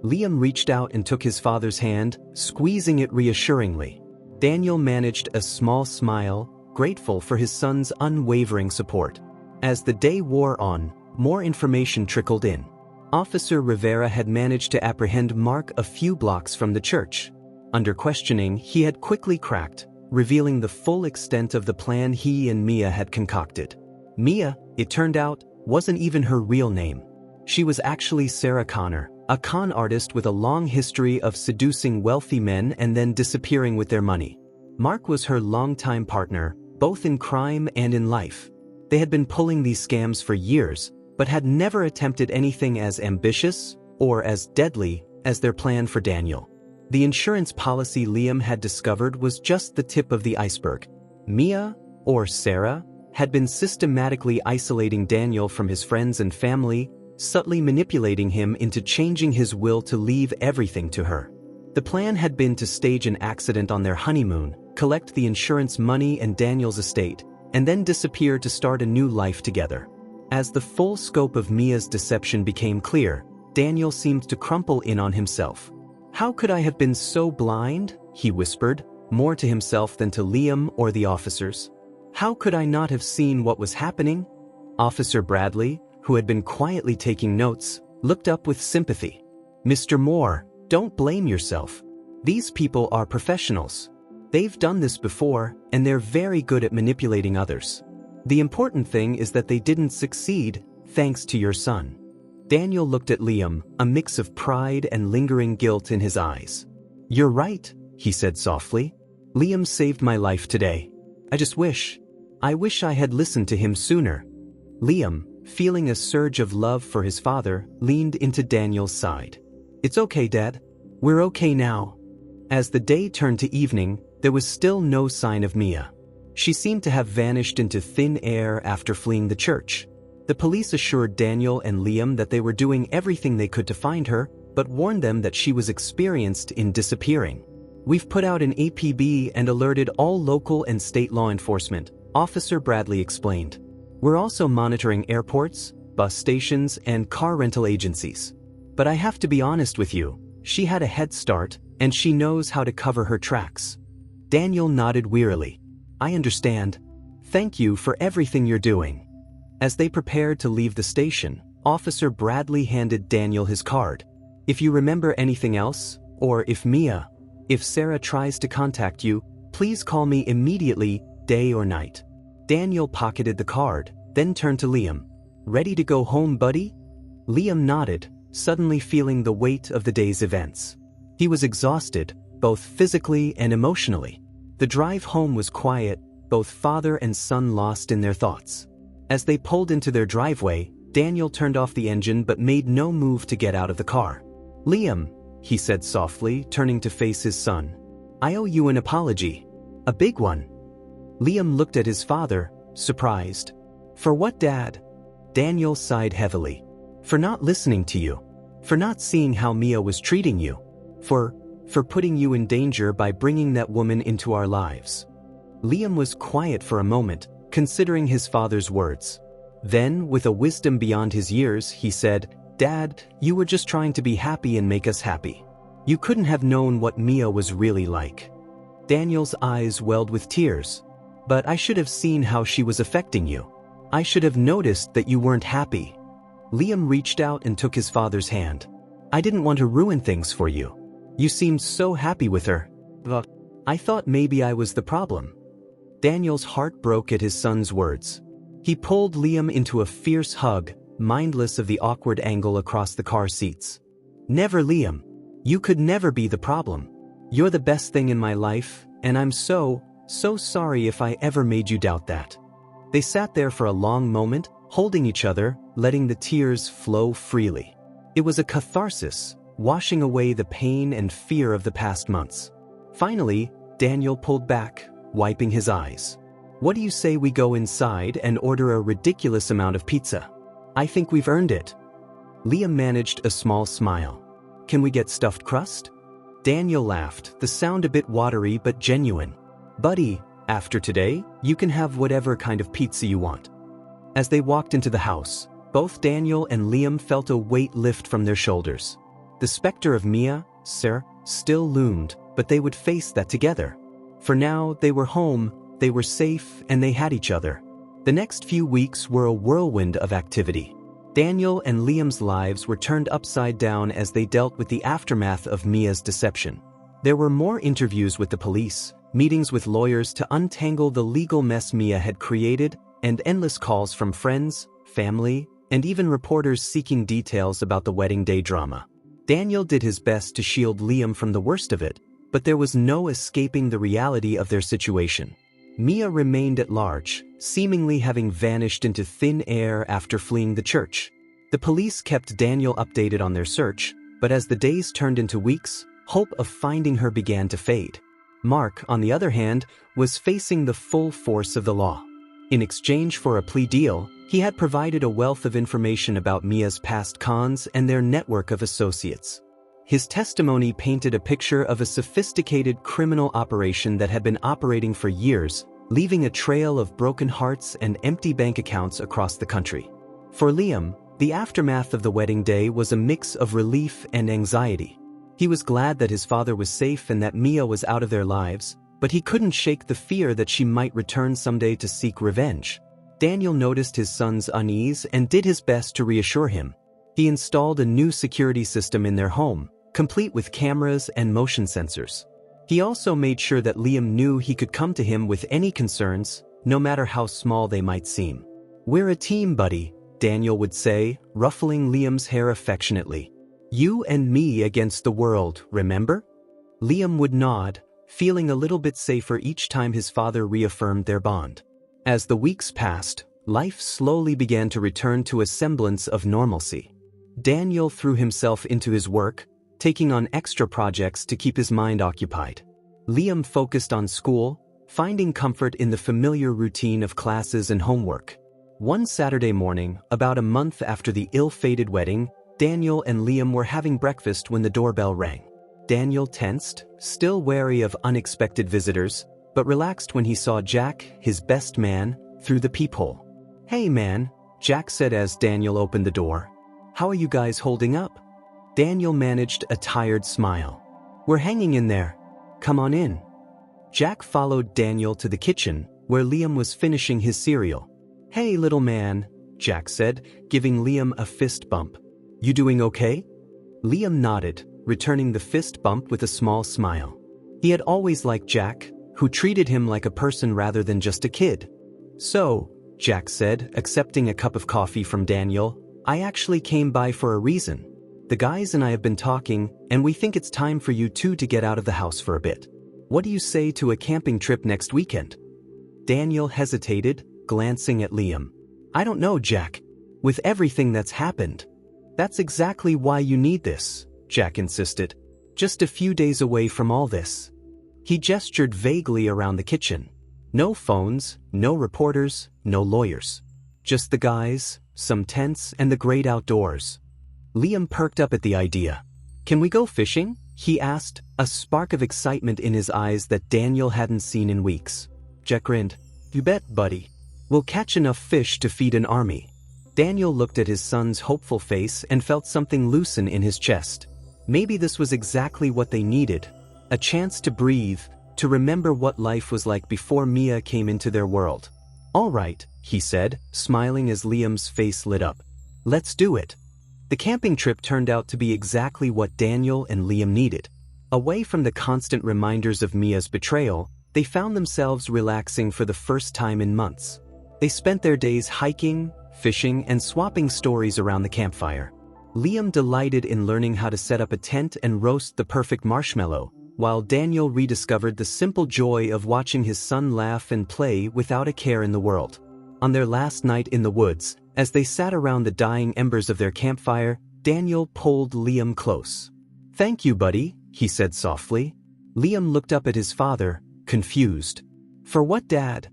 Liam reached out and took his father's hand, squeezing it reassuringly. Daniel managed a small smile, grateful for his son's unwavering support. As the day wore on, more information trickled in. Officer Rivera had managed to apprehend Mark a few blocks from the church. Under questioning, he had quickly cracked, revealing the full extent of the plan he and Mia had concocted. Mia, it turned out, wasn't even her real name. She was actually Sarah Connor, a con artist with a long history of seducing wealthy men and then disappearing with their money. Mark was her longtime partner, both in crime and in life. They had been pulling these scams for years, but had never attempted anything as ambitious or as deadly as their plan for Daniel. The insurance policy Liam had discovered was just the tip of the iceberg. Mia, or Sarah, had been systematically isolating Daniel from his friends and family, subtly manipulating him into changing his will to leave everything to her. The plan had been to stage an accident on their honeymoon, collect the insurance money and Daniel's estate, and then disappear to start a new life together. As the full scope of Mia's deception became clear, Daniel seemed to crumple in on himself. "How could I have been so blind?" he whispered, more to himself than to Liam or the officers. How could I not have seen what was happening? Officer Bradley, who had been quietly taking notes, looked up with sympathy. Mr. Moore, don't blame yourself. These people are professionals. They've done this before, and they're very good at manipulating others. The important thing is that they didn't succeed, thanks to your son. Daniel looked at Liam, a mix of pride and lingering guilt in his eyes. You're right, he said softly. Liam saved my life today. I wish I had listened to him sooner. Liam, feeling a surge of love for his father, leaned into Daniel's side. It's okay, Dad. We're okay now. As the day turned to evening, there was still no sign of Mia. She seemed to have vanished into thin air after fleeing the church. The police assured Daniel and Liam that they were doing everything they could to find her, but warned them that she was experienced in disappearing. We've put out an APB and alerted all local and state law enforcement, Officer Bradley explained. We're also monitoring airports, bus stations, and car rental agencies. But I have to be honest with you, she had a head start, and she knows how to cover her tracks. Daniel nodded wearily. I understand. Thank you for everything you're doing. As they prepared to leave the station, Officer Bradley handed Daniel his card. If you remember anything else, or if Sarah tries to contact you, please call me immediately, day or night. Daniel pocketed the card, then turned to Liam. Ready to go home, buddy? Liam nodded, suddenly feeling the weight of the day's events. He was exhausted, both physically and emotionally. The drive home was quiet, both father and son lost in their thoughts. As they pulled into their driveway, Daniel turned off the engine but made no move to get out of the car. Liam, he said softly, turning to face his son. I owe you an apology. A big one. Liam looked at his father, surprised. For what, Dad? Daniel sighed heavily. For not listening to you. For not seeing how Mia was treating you. For putting you in danger by bringing that woman into our lives. Liam was quiet for a moment, considering his father's words. Then, with a wisdom beyond his years, he said, Dad, you were just trying to be happy and make us happy. You couldn't have known what Mia was really like. Daniel's eyes welled with tears. But I should have seen how she was affecting you. I should have noticed that you weren't happy. Liam reached out and took his father's hand. I didn't want to ruin things for you. You seemed so happy with her. I thought maybe I was the problem. Daniel's heart broke at his son's words. He pulled Liam into a fierce hug, mindless of the awkward angle across the car seats. Never, Liam. You could never be the problem. You're the best thing in my life, and I'm so sorry if I ever made you doubt that. They sat there for a long moment, holding each other, letting the tears flow freely. It was a catharsis, washing away the pain and fear of the past months. Finally, Daniel pulled back, wiping his eyes. What do you say we go inside and order a ridiculous amount of pizza? I think we've earned it. Liam managed a small smile. Can we get stuffed crust? Daniel laughed, the sound a bit watery but genuine. Buddy, after today, you can have whatever kind of pizza you want. As they walked into the house, both Daniel and Liam felt a weight lift from their shoulders. The specter of Mia, Sarah, still loomed, but they would face that together. For now, they were home, they were safe, and they had each other. The next few weeks were a whirlwind of activity. Daniel and Liam's lives were turned upside down as they dealt with the aftermath of Mia's deception. There were more interviews with the police, meetings with lawyers to untangle the legal mess Mia had created, and endless calls from friends, family, and even reporters seeking details about the wedding day drama. Daniel did his best to shield Liam from the worst of it, but there was no escaping the reality of their situation. Mia remained at large, seemingly having vanished into thin air after fleeing the church. The police kept Daniel updated on their search, but as the days turned into weeks, hope of finding her began to fade. Mark, on the other hand, was facing the full force of the law. In exchange for a plea deal, he had provided a wealth of information about Mia's past cons and their network of associates. His testimony painted a picture of a sophisticated criminal operation that had been operating for years, leaving a trail of broken hearts and empty bank accounts across the country. For Liam, the aftermath of the wedding day was a mix of relief and anxiety. He was glad that his father was safe and that Mia was out of their lives, but he couldn't shake the fear that she might return someday to seek revenge. Daniel noticed his son's unease and did his best to reassure him. He installed a new security system in their home, complete with cameras and motion sensors. He also made sure that Liam knew he could come to him with any concerns, no matter how small they might seem. "We're a team, buddy," Daniel would say, ruffling Liam's hair affectionately. "You and me against the world, remember?" Liam would nod, feeling a little bit safer each time his father reaffirmed their bond. As the weeks passed, life slowly began to return to a semblance of normalcy. Daniel threw himself into his work, taking on extra projects to keep his mind occupied. Liam focused on school, finding comfort in the familiar routine of classes and homework. One Saturday morning, about a month after the ill-fated wedding, Daniel and Liam were having breakfast when the doorbell rang. Daniel tensed, still wary of unexpected visitors, but relaxed when he saw Jack, his best man, through the peephole. "Hey man," Jack said as Daniel opened the door. "How are you guys holding up?" Daniel managed a tired smile. "We're hanging in there. Come on in." Jack followed Daniel to the kitchen, where Liam was finishing his cereal. "Hey little man," Jack said, giving Liam a fist bump. "You doing okay?" Liam nodded, returning the fist bump with a small smile. He had always liked Jack, who treated him like a person rather than just a kid. "So," Jack said, accepting a cup of coffee from Daniel, "I actually came by for a reason. The guys and I have been talking, and we think it's time for you two to get out of the house for a bit. What do you say to a camping trip next weekend?" Daniel hesitated, glancing at Liam. "I don't know, Jack. With everything that's happened." "That's exactly why you need this," Jack insisted. "Just a few days away from all this." He gestured vaguely around the kitchen. No phones, no reporters, no lawyers. Just the guys, some tents, and the great outdoors. Liam perked up at the idea. "Can we go fishing?" he asked, a spark of excitement in his eyes that Daniel hadn't seen in weeks. Jack grinned. "You bet, buddy. We'll catch enough fish to feed an army." Daniel looked at his son's hopeful face and felt something loosen in his chest. Maybe this was exactly what they needed. A chance to breathe, to remember what life was like before Mia came into their world. "All right," he said, smiling as Liam's face lit up. "Let's do it." The camping trip turned out to be exactly what Daniel and Liam needed. Away from the constant reminders of Mia's betrayal, they found themselves relaxing for the first time in months. They spent their days hiking, fishing, and swapping stories around the campfire. Liam delighted in learning how to set up a tent and roast the perfect marshmallow, while Daniel rediscovered the simple joy of watching his son laugh and play without a care in the world. On their last night in the woods, as they sat around the dying embers of their campfire, Daniel pulled Liam close. "Thank you, buddy," he said softly. Liam looked up at his father, confused. "For what, Dad?"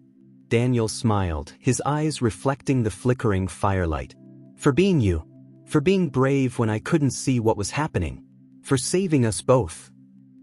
Daniel smiled, his eyes reflecting the flickering firelight. "For being you. For being brave when I couldn't see what was happening. For saving us both."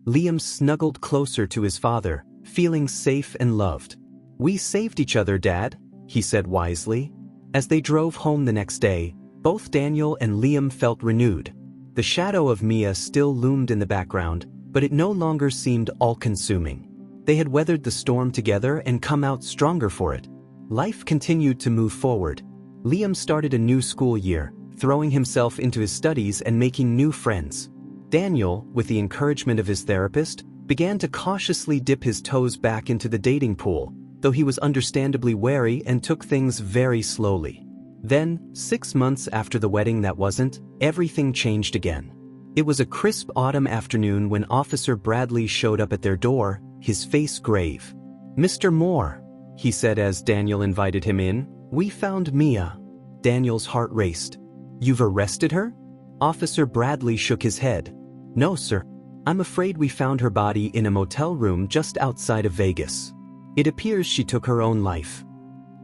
Liam snuggled closer to his father, feeling safe and loved. "We saved each other, Dad," he said wisely. As they drove home the next day, both Daniel and Liam felt renewed. The shadow of Mia still loomed in the background, but it no longer seemed all-consuming. They had weathered the storm together and come out stronger for it. Life continued to move forward. Liam started a new school year, throwing himself into his studies and making new friends. Daniel, with the encouragement of his therapist, began to cautiously dip his toes back into the dating pool, though he was understandably wary and took things very slowly. Then, 6 months after the wedding that wasn't, everything changed again. It was a crisp autumn afternoon when Officer Bradley showed up at their door, his face grave. "Mr. Moore," he said as Daniel invited him in, "we found Mia." Daniel's heart raced. "You've arrested her?" Officer Bradley shook his head. "No, sir. I'm afraid we found her body in a motel room just outside of Vegas. It appears she took her own life."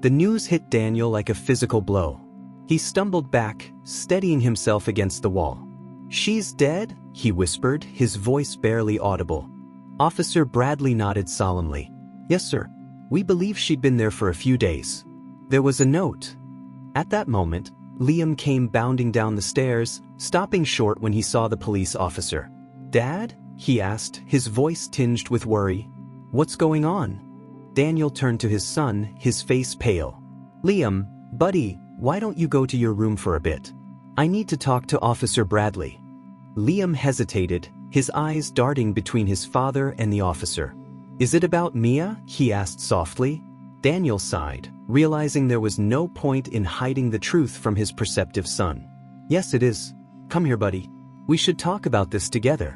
The news hit Daniel like a physical blow. He stumbled back, steadying himself against the wall. "She's dead?" he whispered, his voice barely audible. Officer Bradley nodded solemnly. "Yes, sir. We believe she'd been there for a few days. There was a note." At that moment, Liam came bounding down the stairs, stopping short when he saw the police officer. "Dad?" he asked, his voice tinged with worry. What's going on? Daniel turned to his son, his face pale. Liam, buddy, why don't you go to your room for a bit? I need to talk to Officer Bradley. Liam hesitated, his eyes darting between his father and the officer. Is it about Mia? He asked softly. Daniel sighed, realizing there was no point in hiding the truth from his perceptive son. Yes, it is. Come here, buddy. We should talk about this together.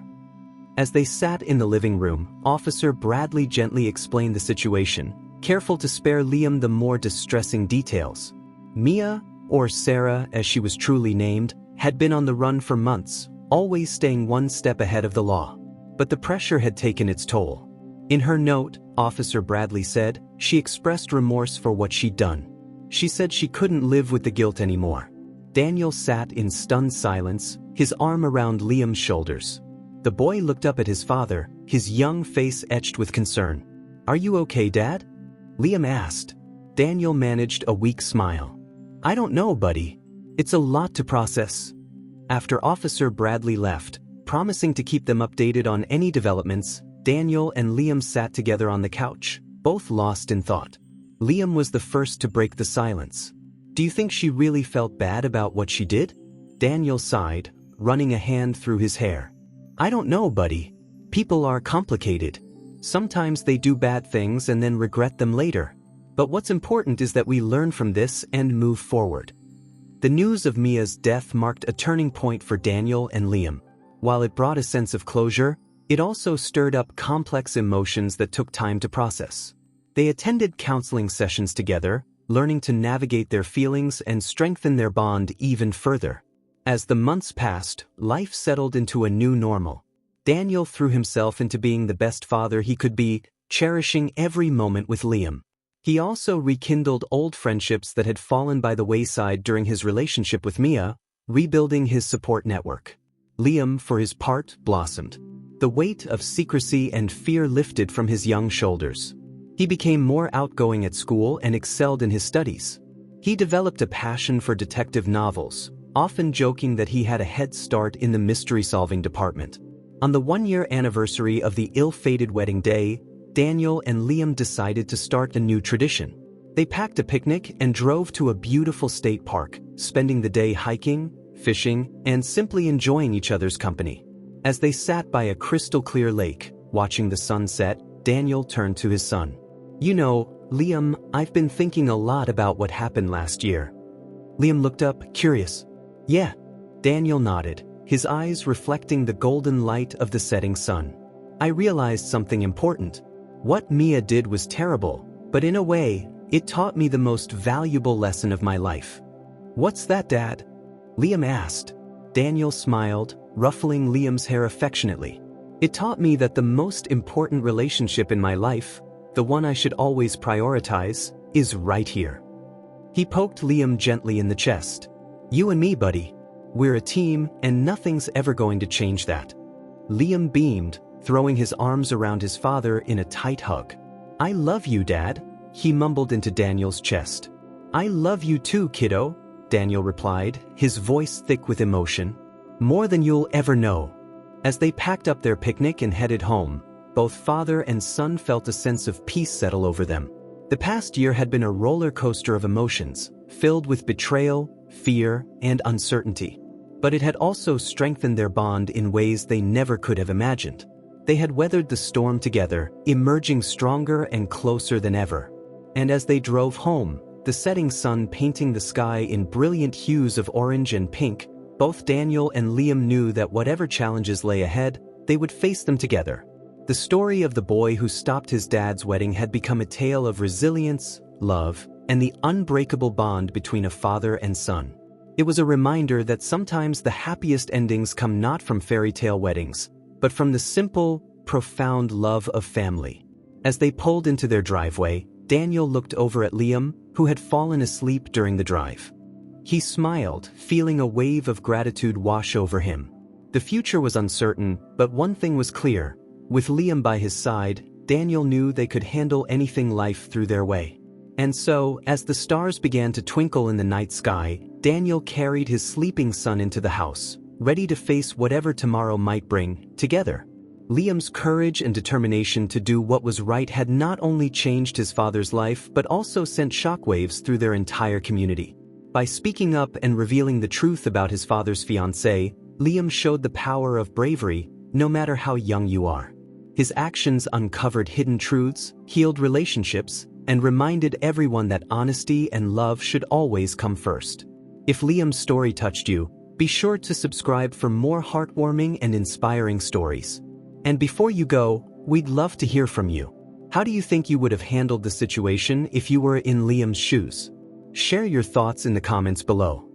As they sat in the living room, Officer Bradley gently explained the situation, careful to spare Liam the more distressing details. Mia, or Sarah as she was truly named, had been on the run for months, always staying one step ahead of the law. But the pressure had taken its toll. In her note, Officer Bradley said, she expressed remorse for what she'd done. She said she couldn't live with the guilt anymore. Daniel sat in stunned silence, his arm around Liam's shoulders. The boy looked up at his father, his young face etched with concern. Are you okay, Dad? Liam asked. Daniel managed a weak smile. I don't know, buddy. It's a lot to process. After Officer Bradley left, promising to keep them updated on any developments, Daniel and Liam sat together on the couch, both lost in thought. Liam was the first to break the silence. Do you think she really felt bad about what she did? Daniel sighed, running a hand through his hair. I don't know, buddy. People are complicated. Sometimes they do bad things and then regret them later. But what's important is that we learn from this and move forward. The news of Mia's death marked a turning point for Daniel and Liam. While it brought a sense of closure, it also stirred up complex emotions that took time to process. They attended counseling sessions together, learning to navigate their feelings and strengthen their bond even further. As the months passed, life settled into a new normal. Daniel threw himself into being the best father he could be, cherishing every moment with Liam. He also rekindled old friendships that had fallen by the wayside during his relationship with Mia, rebuilding his support network. Liam, for his part, blossomed. The weight of secrecy and fear lifted from his young shoulders. He became more outgoing at school and excelled in his studies. He developed a passion for detective novels, often joking that he had a head start in the mystery-solving department. On the one-year anniversary of the ill-fated wedding day, Daniel and Liam decided to start a new tradition. They packed a picnic and drove to a beautiful state park, spending the day hiking, fishing, and simply enjoying each other's company. As they sat by a crystal-clear lake, watching the sun set, Daniel turned to his son. You know, Liam, I've been thinking a lot about what happened last year. Liam looked up, curious. Yeah. Daniel nodded, his eyes reflecting the golden light of the setting sun. I realized something important. What Mia did was terrible, but in a way, it taught me the most valuable lesson of my life. What's that, Dad? Liam asked. Daniel smiled, ruffling Liam's hair affectionately. It taught me that the most important relationship in my life, the one I should always prioritize, is right here. He poked Liam gently in the chest. You and me, buddy. We're a team, and nothing's ever going to change that. Liam beamed, throwing his arms around his father in a tight hug. I love you, Dad, he mumbled into Daniel's chest. I love you too, kiddo, Daniel replied, his voice thick with emotion. More than you'll ever know. As they packed up their picnic and headed home, both father and son felt a sense of peace settle over them. The past year had been a roller coaster of emotions, filled with betrayal, fear, and uncertainty. But it had also strengthened their bond in ways they never could have imagined. They had weathered the storm together, emerging stronger and closer than ever. And as they drove home, the setting sun painting the sky in brilliant hues of orange and pink, both Daniel and Liam knew that whatever challenges lay ahead, they would face them together. The story of the boy who stopped his dad's wedding had become a tale of resilience, love, and the unbreakable bond between a father and son. It was a reminder that sometimes the happiest endings come not from fairy tale weddings, but from the simple, profound love of family. As they pulled into their driveway, Daniel looked over at Liam, who had fallen asleep during the drive. He smiled, feeling a wave of gratitude wash over him. The future was uncertain, but one thing was clear. With Liam by his side, Daniel knew they could handle anything life threw their way. And so, as the stars began to twinkle in the night sky, Daniel carried his sleeping son into the house, ready to face whatever tomorrow might bring, together. Liam's courage and determination to do what was right had not only changed his father's life but also sent shockwaves through their entire community. By speaking up and revealing the truth about his father's fiancée, Liam showed the power of bravery, no matter how young you are. His actions uncovered hidden truths, healed relationships, and reminded everyone that honesty and love should always come first. If Liam's story touched you, be sure to subscribe for more heartwarming and inspiring stories. And before you go, we'd love to hear from you. How do you think you would have handled the situation if you were in Liam's shoes? Share your thoughts in the comments below.